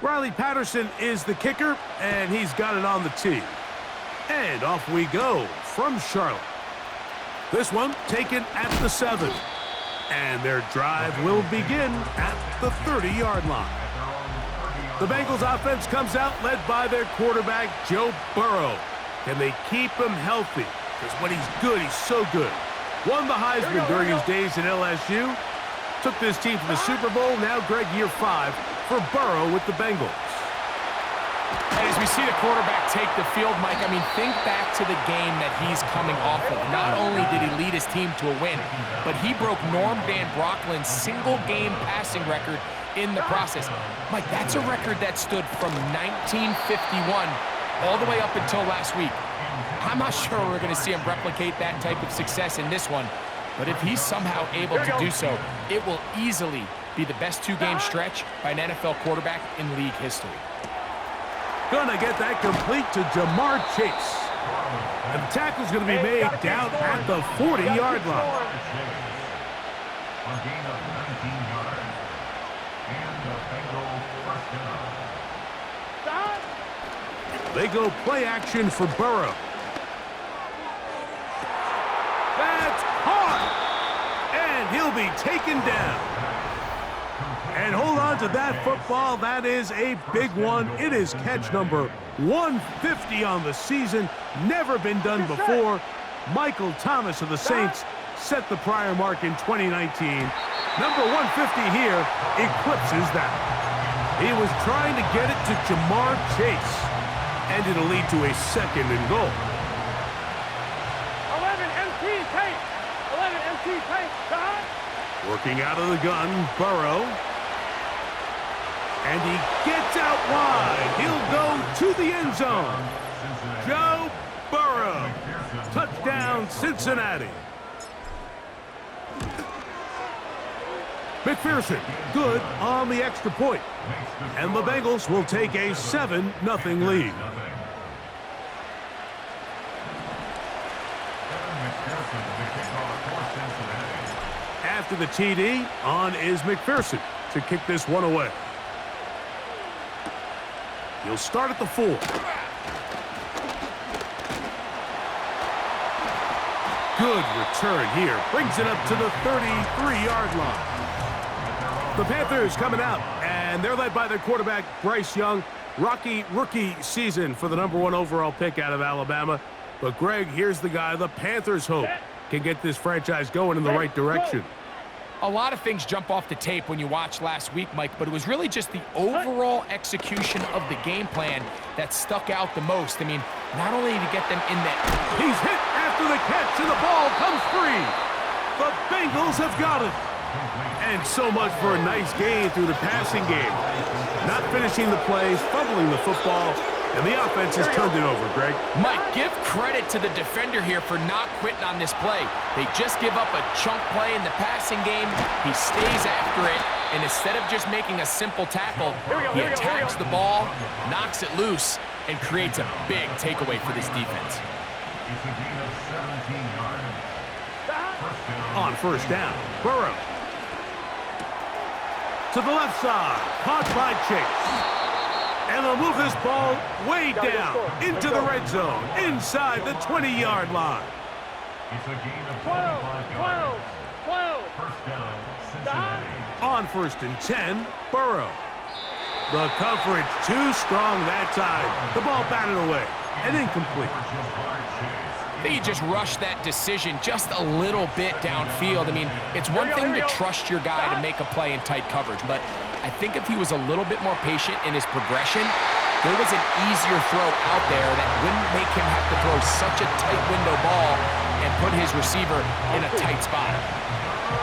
Riley Patterson is the kicker, and he's got it on the tee. And off we go from Charlotte. This one taken at the 7. And their drive will begin at the 30-yard line. The Bengals offense comes out led by their quarterback, Joe Burrow. Can they keep him healthy? Because when he's good, he's so good. Won the Heisman during his days at LSU. Took this team to the Super Bowl. Now, Greg, year 5 for Burrow with the Bengals. As we see the quarterback take the field, Mike, I mean, think back to the game that he's coming off of. Not only did he lead his team to a win, but he broke Norm Van Brocklin's single-game passing record in the process. Mike, that's a record that stood from 1951 all the way up until last week. I'm not sure we're going to see him replicate that type of success in this one, but if he's somehow able to do so, it will easily be the best 2-game stretch by an NFL quarterback in league history. Gonna get that complete to Jamar Chase. And the tackle's gonna be made down at the 40-yard line. A gain of 19 yards. And the Bengals first down. They go play action for Burrow. That's hard. And he'll be taken down. And hold on to that football. That is a big one. It is catch number 150 on the season. Never been done before. Michael Thomas of the Saints set the prior mark in 2019. Number 150 here eclipses that. He was trying to get it to Jamar Chase. And it'll lead to a 2nd and goal. 11 MT tape. 11 MT tape. Working out of the gun, Burrow. And he gets out wide. He'll go to the end zone. Joe Burrow. Touchdown, Cincinnati. McPherson, good on the extra point. And the Bengals will take a 7-0 lead. After the TD, on is McPherson to kick this one away. He'll start at the 4. Good return here. Brings it up to the 33-yard line. The Panthers coming out, and they're led by their quarterback, Bryce Young. Rocky rookie season for the number 1 overall pick out of Alabama. But, Greg, here's the guy the Panthers hope can get this franchise going in the right direction. A lot of things jump off the tape when you watch last week, Mike, but it was really just the overall execution of the game plan that stuck out the most. I mean, not only to get them in that. He's hit after the catch, and the ball comes free. The Bengals have got it. And so much for a nice gain through the passing game. Not finishing the plays, fumbling the football, and the offense has turned it over, Greg. Mike, give credit to the defender here for not quitting on this play. They just give up a chunk play in the passing game. He stays after it, and instead of just making a simple tackle, he attacks the ball, knocks it loose, and creates a big takeaway for this defense. It's a gain of 17 yards. On first down, Burrow. To the left side, caught by Chase. And they'll move this ball way down into the red zone, inside the 20-yard line. It's a gain of 25 yards. 12. First down, Cincinnati. On first and 10, Burrow. The coverage too strong that time. The ball batted away and incomplete. He just rushed that decision just a little bit downfield. I mean, it's one thing to trust your guy to make a play in tight coverage, but I think if he was a little bit more patient in his progression, there was an easier throw out there that wouldn't make him have to throw such a tight window ball and put his receiver in a tight spot.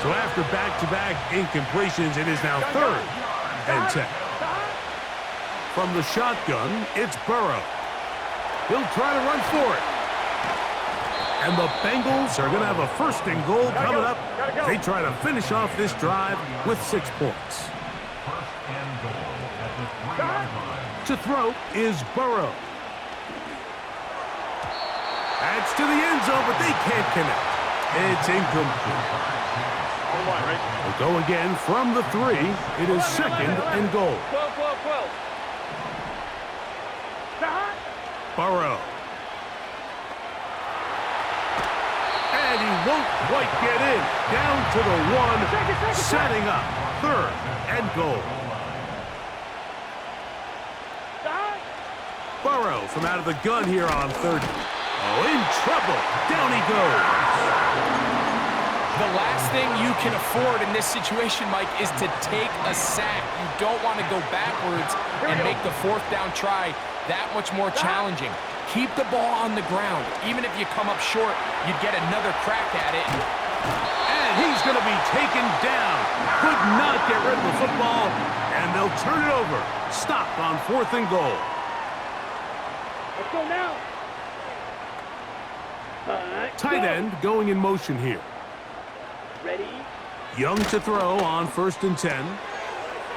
So after back-to-back incompletions, it is now 3rd and 10. From the shotgun, it's Burrow. He'll try to run for it. And the Bengals are going to have a 1st and goal coming up. They try to finish off this drive with 6 points. To throw is Burrow. That's to the end zone, but they can't connect. It's incomplete. They'll go again from the 3. It is 2nd and goal. 12. Burrow. And he won't quite get in. Down to the 1, setting up 3rd and goal. Burrow from out of the gun here on 3rd. Oh, in trouble. Down he goes. The last thing you can afford in this situation, Mike, is to take a sack. You don't want to go backwards and make the 4th down try that much more challenging. Keep the ball on the ground. Even if you come up short, you'd get another crack at it. And he's going to be taken down. Could not get rid of the football, and they'll turn it over. Stop on 4th and goal. Let's go now. Tight end going in motion here. Ready? Young to throw on 1st and 10.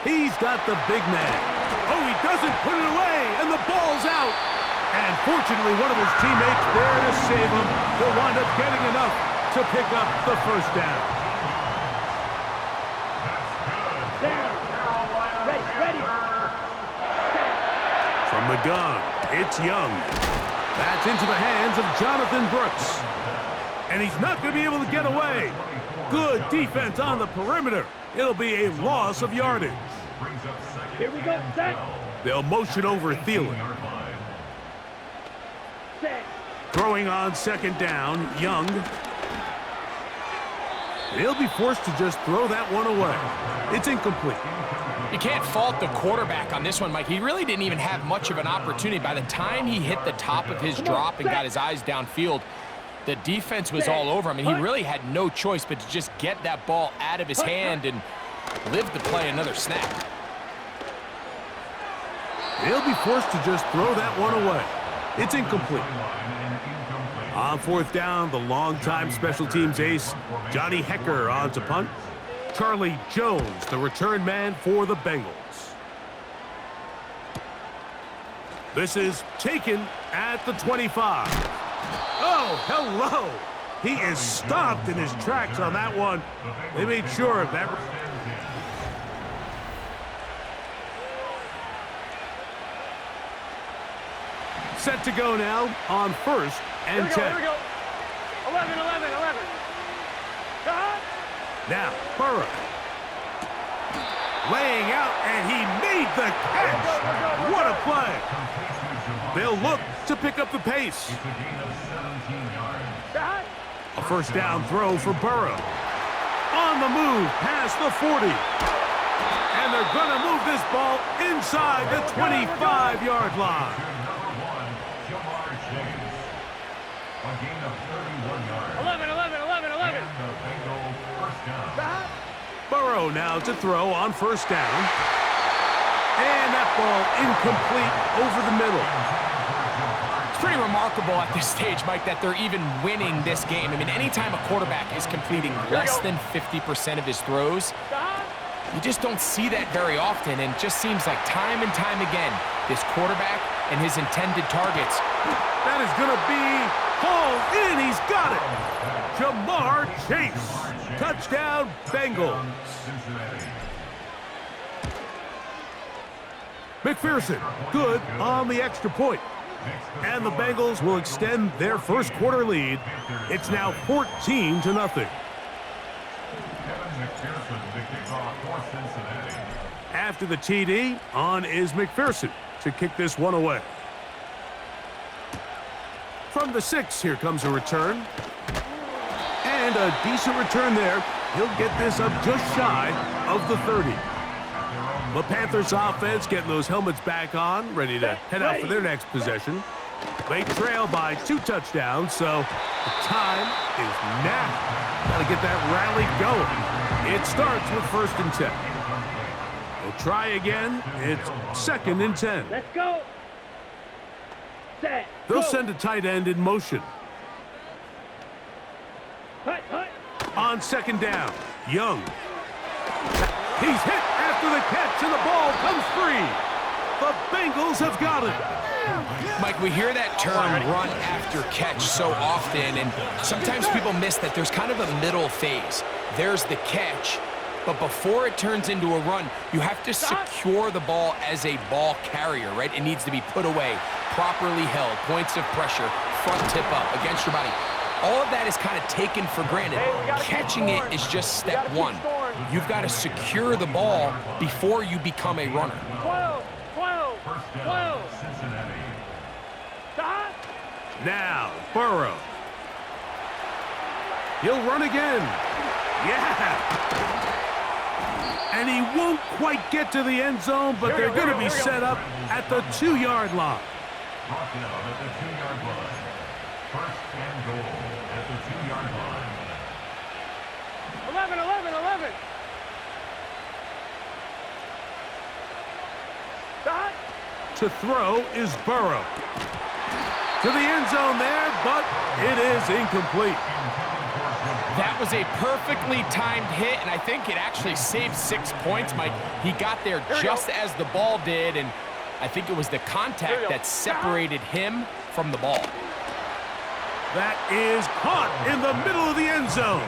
He's got the big man. Oh, he doesn't put it away, and the ball's out. And fortunately, one of his teammates there to save him. He'll wind up getting enough to pick up the 1st down. Down. Ready. From the gun, it's Young. That's into the hands of Jonathan Brooks. And he's not going to be able to get away. Good defense on the perimeter. It'll be a loss of yardage. Here we go, set. They'll motion over Thielen. Set. Throwing on 2nd down, Young. He'll be forced to just throw that one away. It's incomplete. You can't fault the quarterback on this one, Mike. He really didn't even have much of an opportunity. By the time he hit the top of his drop and got his eyes downfield, the defense was all over him, and he really had no choice but to just get that ball out of his hand and live to play another snap. He'll be forced to just throw that one away. It's incomplete. On 4th down, the longtime special teams ace, Johnny Hecker on to punt. Charlie Jones, the return man for the Bengals. This is taken at the 25. Oh, hello. He is stopped in his tracks on that one. They made sure of that. Set to go now on 1st and 10. Here we go. 11. Now, Burrow. Laying out, and he made the catch. What a play. They'll look to pick up the pace. A 1st down throw for Burrow. On the move past the 40. And they're going to move this ball inside the 25-yard line. A gain of 31 yards. 11. Burrow now to throw on 1st down. And that ball incomplete over the middle. It's pretty remarkable at this stage, Mike, that they're even winning this game. I mean, anytime a quarterback is completing less than 50% of his throws, you just don't see that very often, and it just seems like time and time again, this quarterback and his intended targets. That is going to be hauled in. He's got it. Jamar Chase. Touchdown, Bengals. McPherson, good on the extra point. And the Bengals will extend their 1st quarter lead. It's now 14-0. After the TD, on is McPherson to kick this one away. From the 6, here comes a return. And a decent return there. He'll get this up just shy of the 30. The Panthers offense getting those helmets back on, ready to head out for their next possession. They trail by 2 touchdowns, so the time is now. Got to get that rally going. It starts with 1st and 10. They'll try again. It's 2nd and 10. Let's go. Set. They'll send a tight end in motion. Hut. On 2nd down, Young. He's hit after the catch, and the ball comes free. The Bengals have got it. Mike, we hear that term run after catch so often, and sometimes people miss that there's kind of a middle phase. There's the catch, But before it turns into a run, you have to secure the ball as a ball carrier, right? It needs to be put away, properly held, points of pressure, front tip up against your body. All of that is kind of taken for granted. Catching it is just step one. You've got to secure the ball before you become a runner. 12, 12, First 12. down, Cincinnati. Stop. Now, Burrow. He'll run again. Yeah. And he won't quite get to the end zone, but they're going to be set up at the 2-yard line. Brought down at the 2-yard line. First and goal at the 2-yard line. 11, 11, 11. Stop. To throw is Burrow. To the end zone there, but it is incomplete. That was a perfectly timed hit, and I think it actually saved 6 points, Mike. He got there just as the ball did, and I think it was the contact that separated him from the ball. That is caught in the middle of the end zone.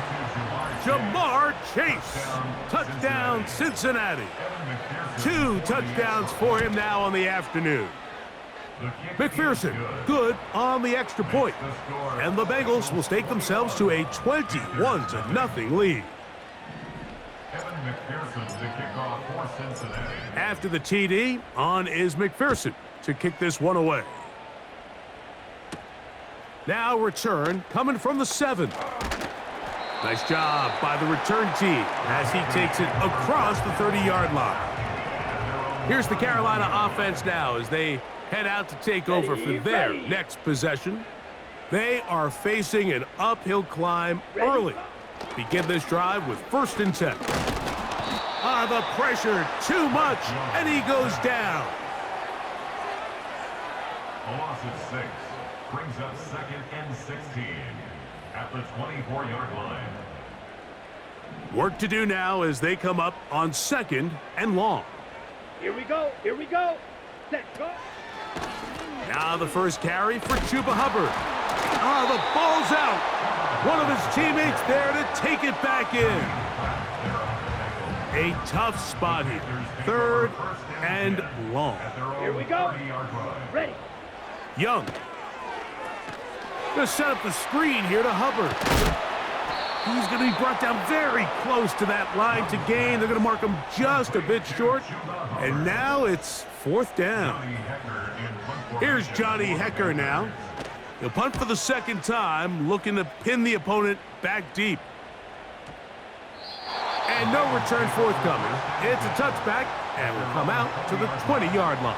Jamar Chase. Touchdown, Cincinnati. 2 touchdowns for him now on the afternoon. McPherson, good on the extra point. And the Bengals will stake themselves to a 21-0 lead. Evan McPherson to kick off for Cincinnati. After the TD, on is McPherson to kick this one away. Now return coming from the 7. Nice job by the return team as he takes it across the 30-yard line. Here's the Carolina offense now as they head out to take over for their next possession. They are facing an uphill climb early. Begin this drive with 1st and 10. The pressure, too much, and he goes down. A loss of 6 brings up 2nd and 16 at the 24-yard line. Work to do now as they come up on 2nd and long. Here we go. Here we go. Set. Go. Now the first carry for Chuba Hubbard. The ball's out. One of his teammates there to take it back in. A tough spot here. 3rd and long. Here we go. Ready. Young. Gonna set up the screen here to Hubbard. He's gonna be brought down very close to that line to gain. They're gonna mark him just a bit short. And now it's 4th down. Here's Johnny Hecker now. He'll punt for the 2nd time, looking to pin the opponent back deep. And no return forthcoming. It's a touchback, and will come out to the 20-yard line.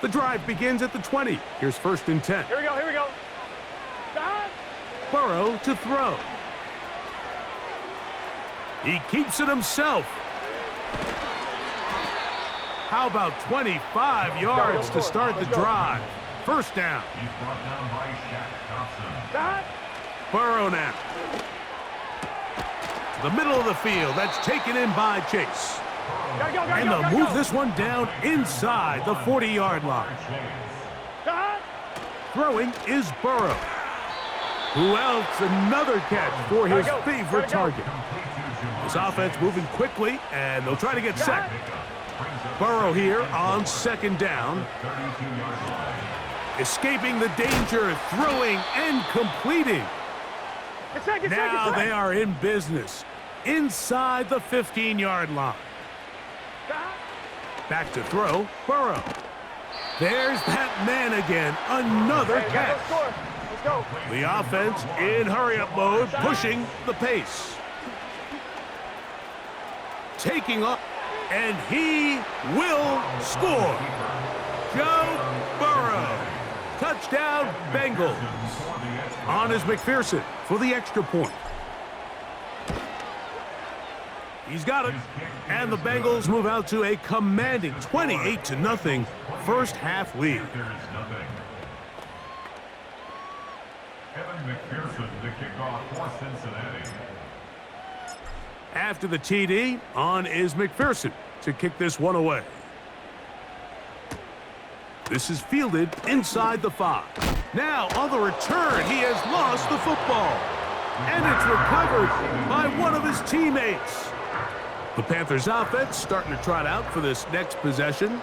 The drive begins at the 20. Here's 1st and 10. Here we go. Here we go. Stop. Burrow to throw. He keeps it himself. How about 25 yards to start the drive? 1st down. He's brought down by Shaq Thompson. Stop. Burrow now. To the middle of the field. That's taken in by Chase. And they'll move this one down inside the 40-yard line. Stop. Throwing is Burrow. Who else? Another catch for his favorite target. This offense moving quickly, and they'll try to get set. Burrow here on 2nd down. Escaping the danger, throwing and completing. Now they are in business inside the 15-yard line. Back to throw, Burrow. There's that man again, another catch. Let's go. The offense in hurry-up mode, pushing the pace. Taking up, and he will score. Joe Burrow. Touchdown, Bengals. On is McPherson for the extra point. He's got it. And the Bengals move out to a commanding 28-0 first half lead. Evan McPherson to kick off for Cincinnati. After the TD, on is McPherson to kick this one away. This is fielded inside the 5. Now, on the return, he has lost the football. And it's recovered by one of his teammates. The Panthers offense starting to trot out for this next possession.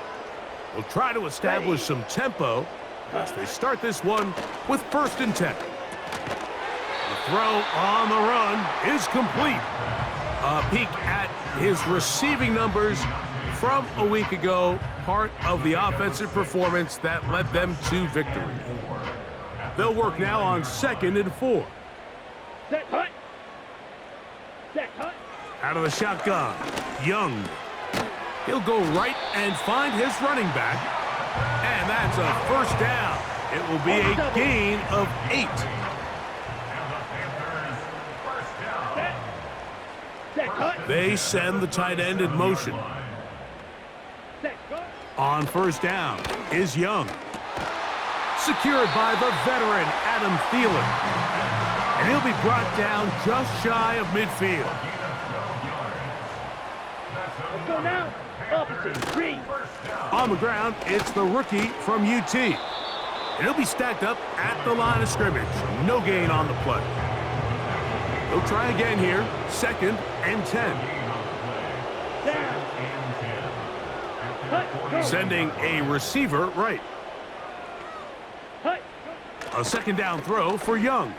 Will try to establish some tempo as they start this one with 1st and 10. The throw on the run is complete. A peek at his receiving numbers from a week ago, part of the offensive performance that led them to victory. They'll work now on 2nd and 4. Set, hut. Set, hut. Out of the shotgun, Young. He'll go right and find his running back. And that's a 1st down. It will be a gain of 8. Set, hut. They send the tight end in motion. Set, go. On 1st down is Young. Secured by the veteran Adam Thielen. And he'll be brought down just shy of midfield. Let's go now. Opposite, 3. On the ground, it's the rookie from UT. And he'll be stacked up at the line of scrimmage. No gain on the play. He'll try again here. 2nd and 10. Down. Hut, go. Sending a receiver right. Hut. A 2nd down throw for Young.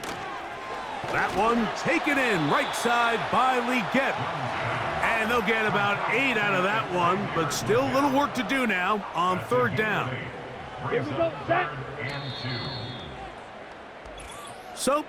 That one taken in right side by Leggett. And they'll get about 8 out of that one, but still a little work to do now on 3rd down. Here we go. Set. So